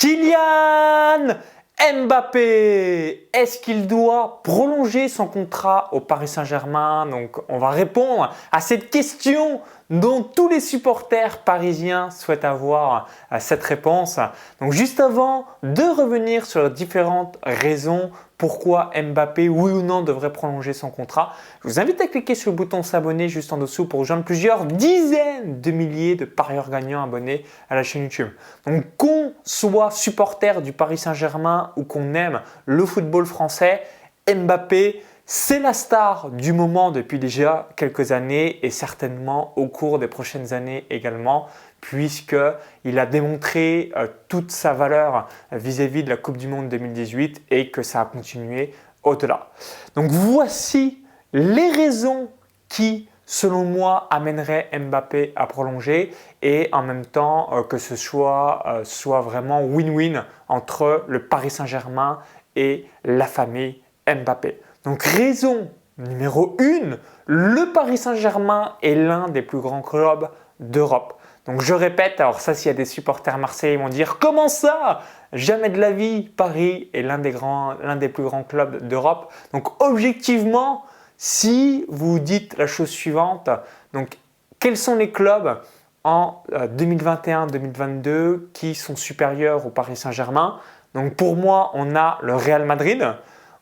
Kylian Mbappé, est-ce qu'il doit prolonger son contrat au Paris Saint-Germain? Donc, on va répondre à cette question dont tous les supporters parisiens souhaitent avoir cette réponse. Donc, juste avant de revenir sur les différentes raisons pourquoi Mbappé, oui ou non, devrait prolonger son contrat, je vous invite à cliquer sur le bouton s'abonner juste en dessous pour rejoindre plusieurs dizaines de milliers de parieurs gagnants abonnés à la chaîne YouTube. Donc, qu'on soit supporter du Paris Saint-Germain ou qu'on aime le football français, Mbappé, c'est la star du moment depuis déjà quelques années et certainement au cours des prochaines années également, puisqu'il a démontré toute sa valeur vis-à-vis de la Coupe du Monde 2018 et que ça a continué au-delà. Donc voici les raisons qui, selon moi, amèneraient Mbappé à prolonger et en même temps que ce soit vraiment win-win entre le Paris Saint-Germain et la famille Mbappé. Donc raison numéro 1, le Paris Saint-Germain est l'un des plus grands clubs d'Europe. Donc je répète, alors ça s'il y a des supporters marseillais ils vont dire « Comment ça? Jamais de la vie, Paris est l'un des plus grands clubs d'Europe. » Donc objectivement, si vous dites la chose suivante, donc quels sont les clubs en 2021-2022 qui sont supérieurs au Paris Saint-Germain? Donc pour moi, on a le Real Madrid,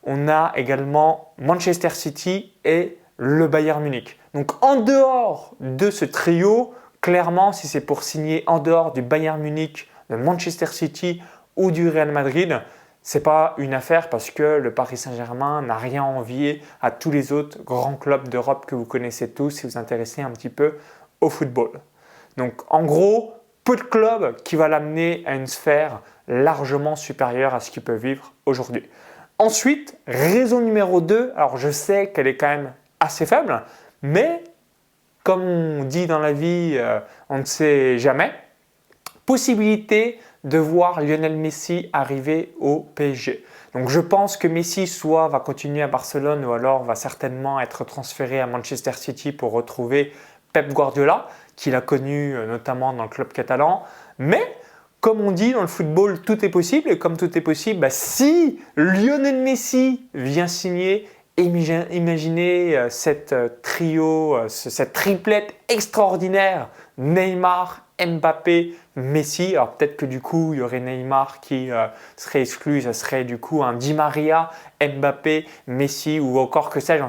on a également Manchester City et le Bayern Munich. Donc en dehors de ce trio, clairement, si c'est pour signer en dehors du Bayern Munich, de Manchester City ou du Real Madrid, ce n'est pas une affaire parce que le Paris Saint-Germain n'a rien à envier à tous les autres grands clubs d'Europe que vous connaissez tous si vous vous intéressez un petit peu au football. Donc en gros, peu de clubs qui va l'amener à une sphère largement supérieure à ce qu'il peut vivre aujourd'hui. Ensuite, raison numéro 2, alors je sais qu'elle est quand même assez faible, mais comme on dit dans la vie, on ne sait jamais, possibilité de voir Lionel Messi arriver au PSG. Donc je pense que Messi soit va continuer à Barcelone ou alors va certainement être transféré à Manchester City pour retrouver Pep Guardiola, qu'il a connu notamment dans le club catalan. Mais comme on dit dans le football, tout est possible et comme tout est possible, si Lionel Messi vient signer, imaginez cette triplette extraordinaire Neymar, Mbappé, Messi. Alors peut-être que du coup, il y aurait Neymar qui serait exclu, ça serait du coup un Di Maria, Mbappé, Messi ou encore que sais-je,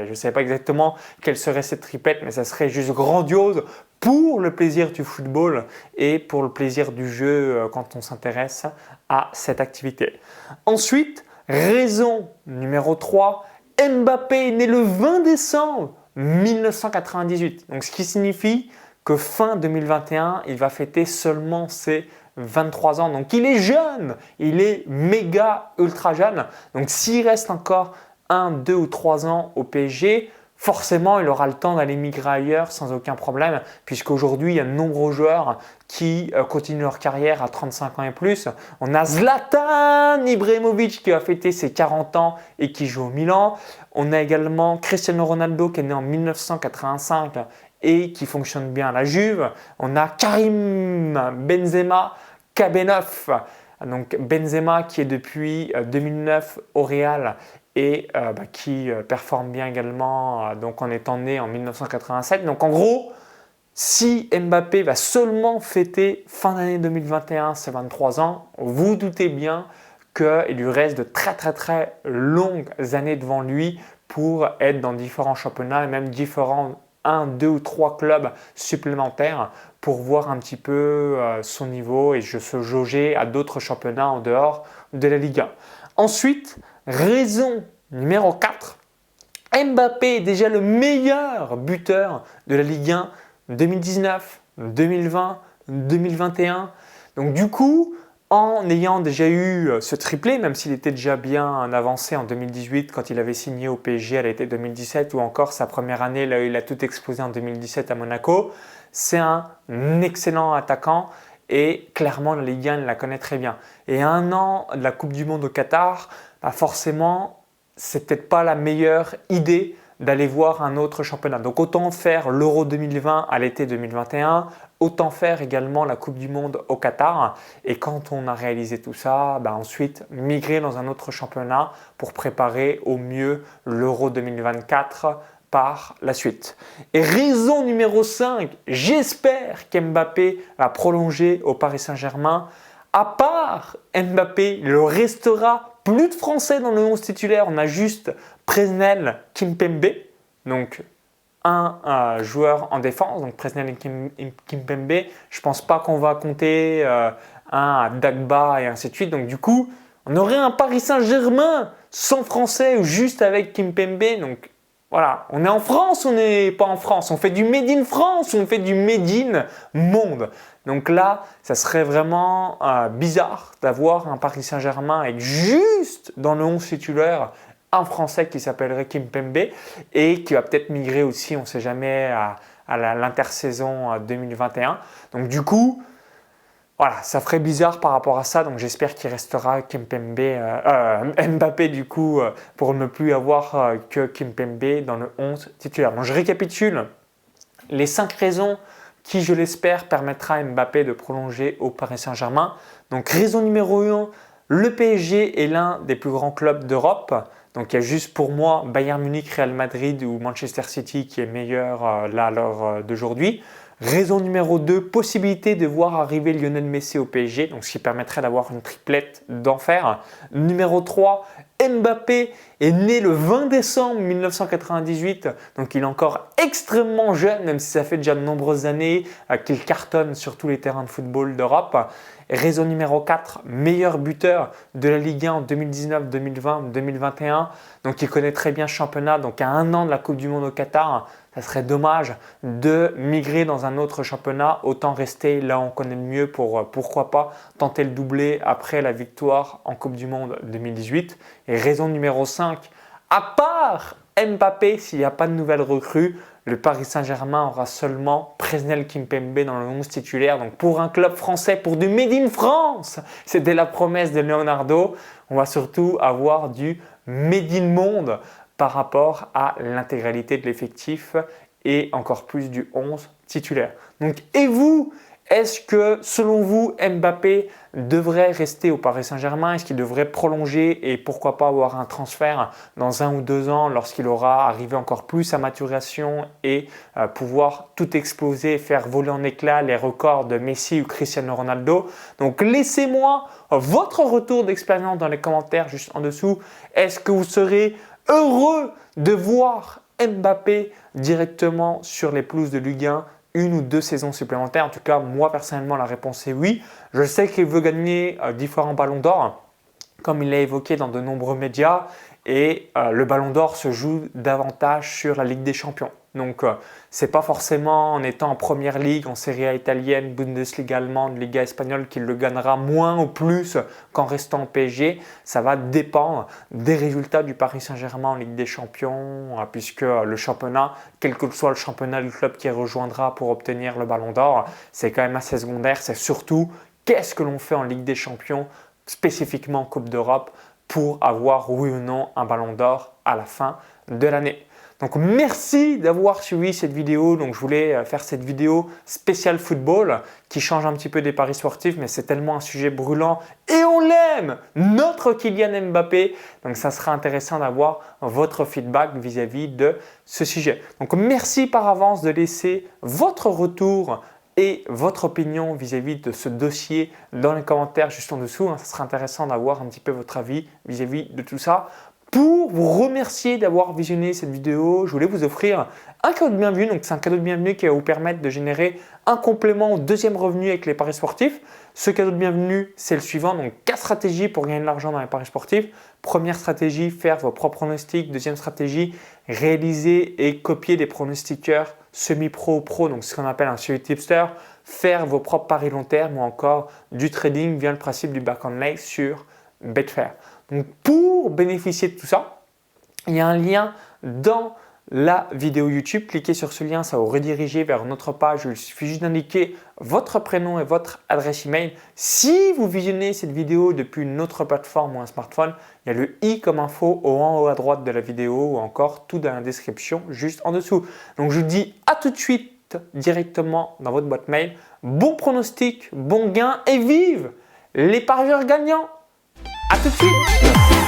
je ne sais pas exactement quelle serait cette triplette, mais ça serait juste grandiose pour le plaisir du football et pour le plaisir du jeu quand on s'intéresse à cette activité. Ensuite, raison numéro 3, Mbappé est né le 20 décembre 1998. Donc, ce qui signifie que fin 2021, il va fêter seulement ses 23 ans. Donc, il est jeune, il est méga ultra jeune. Donc, s'il reste encore 1, 2 ou 3 ans au PSG, forcément, il aura le temps d'aller migrer ailleurs sans aucun problème puisqu'aujourd'hui, il y a de nombreux joueurs qui continuent leur carrière à 35 ans et plus. On a Zlatan Ibrahimovic qui a fêté ses 40 ans et qui joue au Milan. On a également Cristiano Ronaldo qui est né en 1985 et qui fonctionne bien à la Juve. On a Karim Benzema KB9. Donc Benzema qui est depuis 2009 au Real et qui performe bien également donc en étant né en 1987. Donc en gros, si Mbappé va seulement fêter fin d'année 2021 ses 23 ans, vous doutez bien qu'il lui reste de très longues années devant lui pour être dans différents championnats et même différents 1, 2 ou 3 clubs supplémentaires pour voir un petit peu son niveau et se jauger à d'autres championnats en dehors de la Ligue 1. Ensuite, raison numéro 4, Mbappé est déjà le meilleur buteur de la Ligue 1 2019, 2020, 2021. Donc du coup, en ayant déjà eu ce triplé, même s'il était déjà bien avancé en 2018 quand il avait signé au PSG à l'été 2017 ou encore sa première année, là il a tout explosé en 2017 à Monaco, c'est un excellent attaquant et clairement la Ligue 1 il la connaît très bien. Et à 1 an de la Coupe du Monde au Qatar, forcément, c'est peut-être pas la meilleure idée d'aller voir un autre championnat. Donc autant faire l'Euro 2020 à l'été 2021, autant faire également la Coupe du Monde au Qatar. Et quand on a réalisé tout ça, ensuite migrer dans un autre championnat pour préparer au mieux l'Euro 2024 par la suite. Et raison numéro 5, j'espère qu'Mbappé va prolonger au Paris Saint-Germain. À part Mbappé, il restera plus de Français dans le 11 titulaire. On a juste Presnel, Kimpembe, donc un joueur en défense, donc Presnel et Kimpembe. Je ne pense pas qu'on va compter un Dagba et ainsi de suite. Donc du coup, on aurait un Paris Saint-Germain sans Français ou juste avec Kimpembe. Donc voilà, on est en France, on n'est pas en France. On fait du Made in France, on fait du Made in monde. Donc là, ça serait vraiment bizarre d'avoir un Paris Saint-Germain avec juste dans le 11 titulaire un Français qui s'appellerait Kimpembe et qui va peut-être migrer aussi, on ne sait jamais, à l'intersaison 2021. Donc du coup, voilà, ça ferait bizarre par rapport à ça, donc j'espère qu'il restera Mbappé du coup pour ne plus avoir que Kimpembe dans le 11 titulaire. Donc je récapitule les 5 raisons qui, je l'espère, permettra à Mbappé de prolonger au Paris Saint-Germain. Donc raison numéro 1, le PSG est l'un des plus grands clubs d'Europe. Donc il y a juste pour moi Bayern Munich, Real Madrid ou Manchester City qui est meilleur là à l'heure d'aujourd'hui. Raison numéro 2, possibilité de voir arriver Lionel Messi au PSG, donc ce qui permettrait d'avoir une triplette d'enfer. Numéro 3, Mbappé est né le 20 décembre 1998, donc il est encore extrêmement jeune, même si ça fait déjà de nombreuses années qu'il cartonne sur tous les terrains de football d'Europe. Raison numéro 4, meilleur buteur de la Ligue 1 en 2019, 2020, 2021. Donc il connaît très bien ce championnat, donc à 1 an de la Coupe du Monde au Qatar, ça serait dommage de migrer dans un autre championnat, autant rester là où on connaît le mieux pour pourquoi pas tenter le doublé après la victoire en Coupe du Monde 2018. Et raison numéro 5, à part Mbappé, s'il n'y a pas de nouvelles recrues, le Paris Saint-Germain aura seulement Presnel Kimpembe dans le 11 titulaire. Donc pour un club français, pour du Made in France, c'était la promesse de Leonardo. On va surtout avoir du Made in monde par rapport à l'intégralité de l'effectif et encore plus du 11 titulaire. Donc et vous, est-ce que selon vous, Mbappé devrait rester au Paris Saint-Germain? Est-ce qu'il devrait prolonger et pourquoi pas avoir un transfert dans 1 ou 2 ans lorsqu'il aura arrivé encore plus à maturation et pouvoir tout exploser et faire voler en éclats les records de Messi ou Cristiano Ronaldo? Donc laissez-moi votre retour d'expérience dans les commentaires juste en dessous. Est-ce que vous serez heureux de voir Mbappé directement sur les pelouses de Ligue 1 1 ou 2 saisons supplémentaires? En tout cas, moi personnellement, la réponse est oui. Je sais qu'il veut gagner différents ballons d'or, comme il l'a évoqué dans de nombreux médias. Et le ballon d'or se joue davantage sur la Ligue des Champions. Donc, ce n'est pas forcément en étant en première ligue, en Serie A italienne, Bundesliga allemande, Liga espagnole qu'il le gagnera moins ou plus qu'en restant au PSG. Ça va dépendre des résultats du Paris Saint-Germain en Ligue des Champions, puisque le championnat, quel que soit le championnat du club qui rejoindra pour obtenir le ballon d'or, c'est quand même assez secondaire. C'est surtout qu'est-ce que l'on fait en Ligue des Champions, spécifiquement en Coupe d'Europe, pour avoir oui ou non un ballon d'or à la fin de l'année. Donc merci d'avoir suivi cette vidéo. Donc je voulais faire cette vidéo spéciale football qui change un petit peu des paris sportifs, mais c'est tellement un sujet brûlant et on l'aime, notre Kylian Mbappé. Donc ça sera intéressant d'avoir votre feedback vis-à-vis de ce sujet. Donc merci par avance de laisser votre retour et votre opinion vis-à-vis de ce dossier dans les commentaires juste en dessous. Ça sera intéressant d'avoir un petit peu votre avis vis-à-vis de tout ça. Pour vous remercier d'avoir visionné cette vidéo, je voulais vous offrir un cadeau de bienvenue. Donc c'est un cadeau de bienvenue qui va vous permettre de générer un complément au deuxième revenu avec les paris sportifs. Ce cadeau de bienvenue, c'est le suivant. Donc 4 stratégies pour gagner de l'argent dans les paris sportifs. Première stratégie, faire vos propres pronostics. Deuxième stratégie, réaliser et copier des pronostiqueurs semi-pro ou pro, donc ce qu'on appelle un suivi tipster. Faire vos propres paris long terme ou encore du trading via le principe du back on lay sur Betfair. Donc pour bénéficier de tout ça, il y a un lien dans la vidéo YouTube. Cliquez sur ce lien, ça va vous rediriger vers notre page. Il suffit juste d'indiquer votre prénom et votre adresse email. Si vous visionnez cette vidéo depuis une autre plateforme ou un smartphone, il y a le i comme info en haut à droite de la vidéo ou encore tout dans la description juste en dessous. Donc je vous dis à tout de suite directement dans votre boîte mail. Bon pronostic, bon gain et vive les parieurs gagnants. À tout de suite.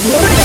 Yeah.